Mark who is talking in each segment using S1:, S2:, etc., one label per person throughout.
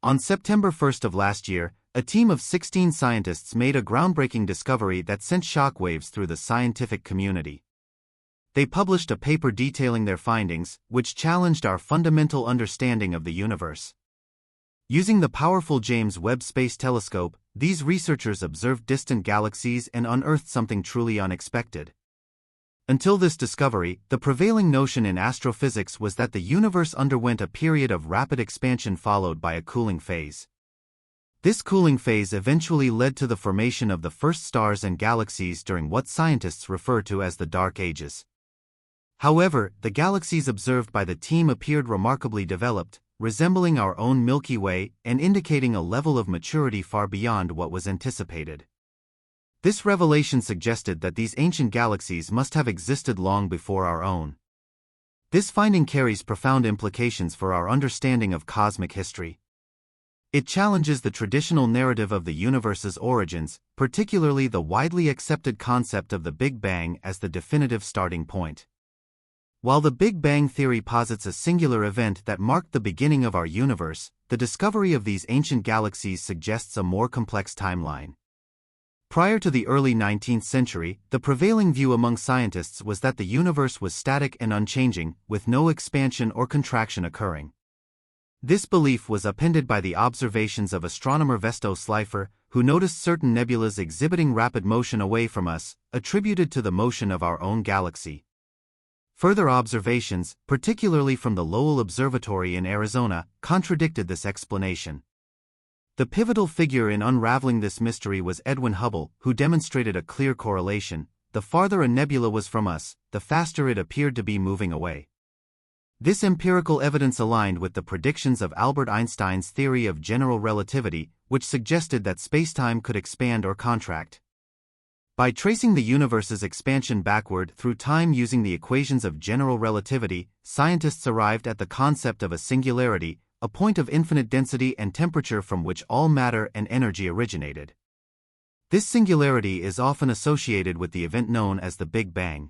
S1: On September 1st of last year, a team of 16 scientists made a groundbreaking discovery that sent shockwaves through the scientific community. They published a paper detailing their findings, which challenged our fundamental understanding of the universe. Using the powerful James Webb Space Telescope, these researchers observed distant galaxies and unearthed something truly unexpected. Until this discovery, the prevailing notion in astrophysics was that the universe underwent a period of rapid expansion followed by a cooling phase. This cooling phase eventually led to the formation of the first stars and galaxies during what scientists refer to as the Dark Ages. However, the galaxies observed by the team appeared remarkably developed, resembling our own Milky Way and indicating a level of maturity far beyond what was anticipated. This revelation suggested that these ancient galaxies must have existed long before our own. This finding carries profound implications for our understanding of cosmic history. It challenges the traditional narrative of the universe's origins, particularly the widely accepted concept of the Big Bang as the definitive starting point. While the Big Bang theory posits a singular event that marked the beginning of our universe, the discovery of these ancient galaxies suggests a more complex timeline. Prior to the early 19th century, the prevailing view among scientists was that the universe was static and unchanging, with no expansion or contraction occurring. This belief was upended by the observations of astronomer Vesto Slipher, who noticed certain nebulas exhibiting rapid motion away from us, attributed to the motion of our own galaxy. Further observations, particularly from the Lowell Observatory in Arizona, contradicted this explanation. The pivotal figure in unraveling this mystery was Edwin Hubble, who demonstrated a clear correlation: the farther a nebula was from us, the faster it appeared to be moving away. This empirical evidence aligned with the predictions of Albert Einstein's theory of general relativity, which suggested that spacetime could expand or contract. By tracing the universe's expansion backward through time using the equations of general relativity, scientists arrived at the concept of a singularity, a point of infinite density and temperature from which all matter and energy originated. This singularity is often associated with the event known as the Big Bang.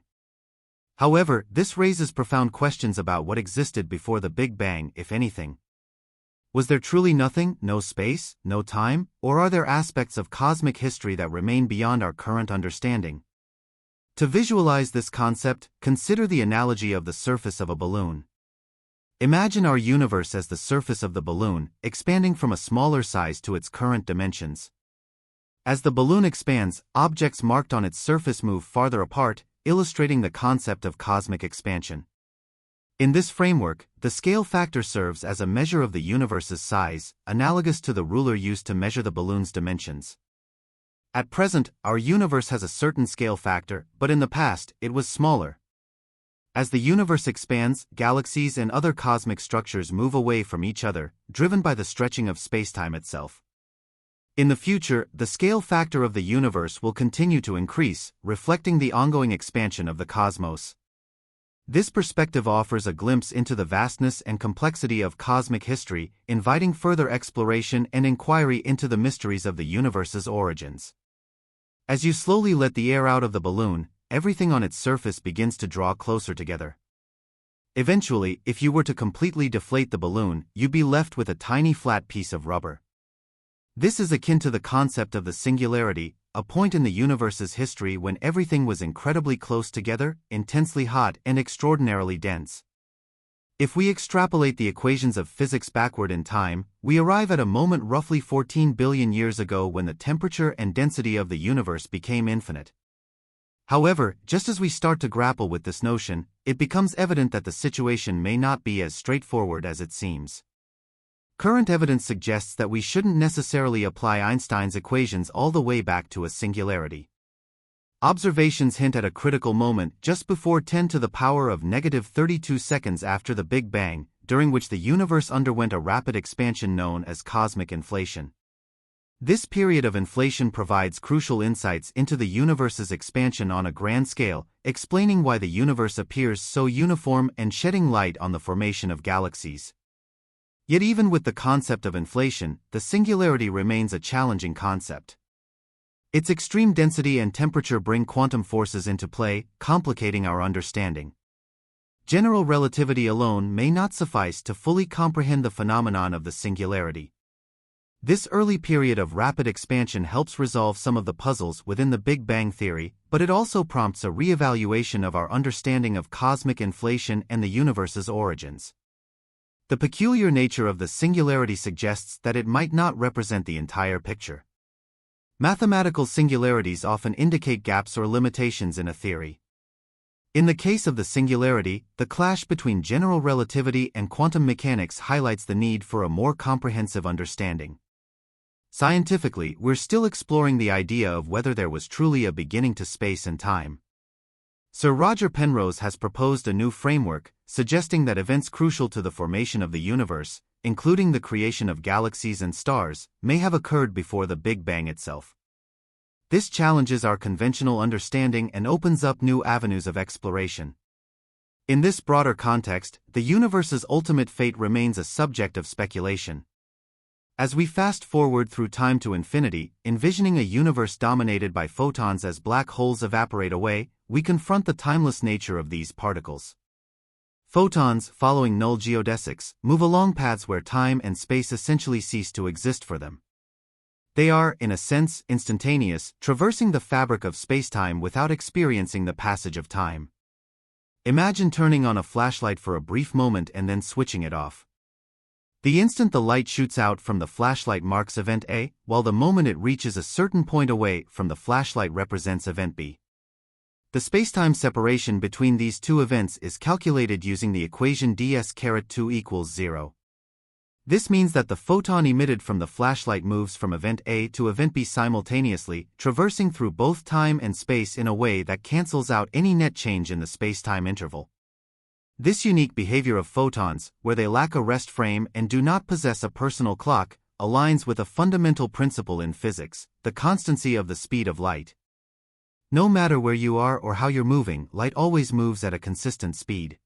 S1: However, this raises profound questions about what existed before the Big Bang, if anything. Was there truly nothing, no space, no time, or are there aspects of cosmic history that remain beyond our current understanding? To visualize this concept, consider the analogy of the surface of a balloon. Imagine our universe as the surface of the balloon, expanding from a smaller size to its current dimensions. As the balloon expands, objects marked on its surface move farther apart, illustrating the concept of cosmic expansion. In this framework, the scale factor serves as a measure of the universe's size, analogous to the ruler used to measure the balloon's dimensions. At present, our universe has a certain scale factor, but in the past, it was smaller. As the universe expands, galaxies and other cosmic structures move away from each other, driven by the stretching of spacetime itself. In the future, the scale factor of the universe will continue to increase, reflecting the ongoing expansion of the cosmos. This perspective offers a glimpse into the vastness and complexity of cosmic history, inviting further exploration and inquiry into the mysteries of the universe's origins. As you slowly let the air out of the balloon, everything on its surface begins to draw closer together. Eventually, if you were to completely deflate the balloon, you'd be left with a tiny flat piece of rubber. This is akin to the concept of the singularity, a point in the universe's history when everything was incredibly close together, intensely hot, and extraordinarily dense. If we extrapolate the equations of physics backward in time, we arrive at a moment roughly 14 billion years ago when the temperature and density of the universe became infinite. However, just as we start to grapple with this notion, it becomes evident that the situation may not be as straightforward as it seems. Current evidence suggests that we shouldn't necessarily apply Einstein's equations all the way back to a singularity. Observations hint at a critical moment just before 10 to the power of -32 seconds after the Big Bang, during which the universe underwent a rapid expansion known as cosmic inflation. This period of inflation provides crucial insights into the universe's expansion on a grand scale, explaining why the universe appears so uniform and shedding light on the formation of galaxies. Yet even with the concept of inflation, the singularity remains a challenging concept. Its extreme density and temperature bring quantum forces into play, complicating our understanding. General relativity alone may not suffice to fully comprehend the phenomenon of the singularity. This early period of rapid expansion helps resolve some of the puzzles within the Big Bang theory, but it also prompts a re-evaluation of our understanding of cosmic inflation and the universe's origins. The peculiar nature of the singularity suggests that it might not represent the entire picture. Mathematical singularities often indicate gaps or limitations in a theory. In the case of the singularity, the clash between general relativity and quantum mechanics highlights the need for a more comprehensive understanding. Scientifically, we're still exploring the idea of whether there was truly a beginning to space and time. Sir Roger Penrose has proposed a new framework, suggesting that events crucial to the formation of the universe, including the creation of galaxies and stars, may have occurred before the Big Bang itself. This challenges our conventional understanding and opens up new avenues of exploration. In this broader context, the universe's ultimate fate remains a subject of speculation. As we fast forward through time to infinity, envisioning a universe dominated by photons as black holes evaporate away, we confront the timeless nature of these particles. Photons, following null geodesics, move along paths where time and space essentially cease to exist for them. They are, in a sense, instantaneous, traversing the fabric of spacetime without experiencing the passage of time. Imagine turning on a flashlight for a brief moment and then switching it off. The instant the light shoots out from the flashlight marks event A, while the moment it reaches a certain point away from the flashlight represents event B. The spacetime separation between these two events is calculated using the equation ds(2 = 0. This means that the photon emitted from the flashlight moves from event A to event B simultaneously, traversing through both time and space in a way that cancels out any net change in the spacetime interval. This unique behavior of photons, where they lack a rest frame and do not possess a personal clock, aligns with a fundamental principle in physics, the constancy of the speed of light. No matter where you are or how you're moving, light always moves at a consistent speed.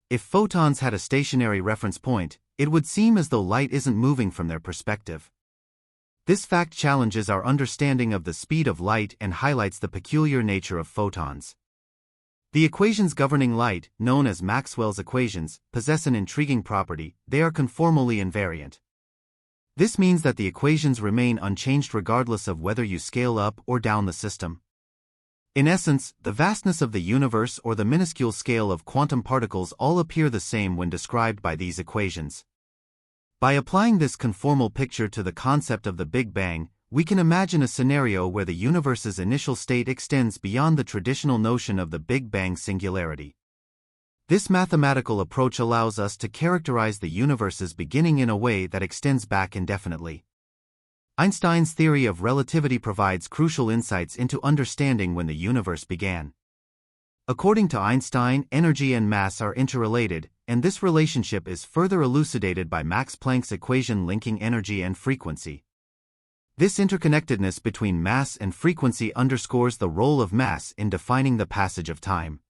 S1: If photons had a stationary reference point, it would seem as though light isn't moving from their perspective. This fact challenges our understanding of the speed of light and highlights the peculiar nature of photons. The equations governing light, known as Maxwell's equations, possess an intriguing property: they are conformally invariant. This means that the equations remain unchanged regardless of whether you scale up or down the system. In essence, the vastness of the universe or the minuscule scale of quantum particles all appear the same when described by these equations. By applying this conformal picture to the concept of the Big Bang, we can imagine a scenario where the universe's initial state extends beyond the traditional notion of the Big Bang singularity. This mathematical approach allows us to characterize the universe's beginning in a way that extends back indefinitely. Einstein's theory of relativity provides crucial insights into understanding when the universe began. According to Einstein, energy and mass are interrelated, and this relationship is further elucidated by Max Planck's equation linking energy and frequency. This interconnectedness between mass and frequency underscores the role of mass in defining the passage of time.